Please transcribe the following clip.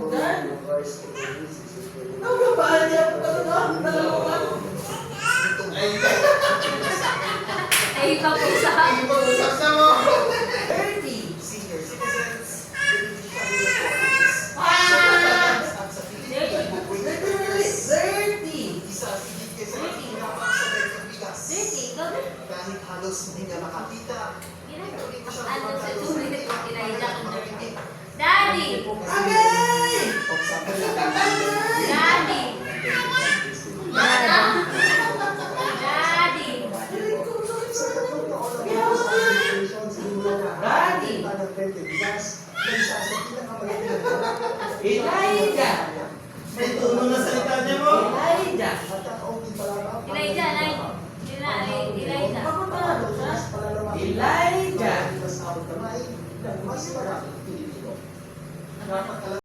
Dan? Ano ba? Hindi ako dalawa. Ay, pag-usap. Ipag-usap na mo. 30. Senior citizens, Ah! at sa Pilipinas, bubuhay na 30. isa higit kaysa napakasabay ng bigas. 30, ikaw na. Kahit halos hindi niya makakita, pero hindi ko siya Ano sa gumagalaw sa tubig? kanya. Kinahida ko na rin. Daddy! Agay! Daddy! Daddy! Elijah! May tono na salita niya mo. Elijah! Elijah, Elijah. Elijah! Mas maraming Pilipino. Dapat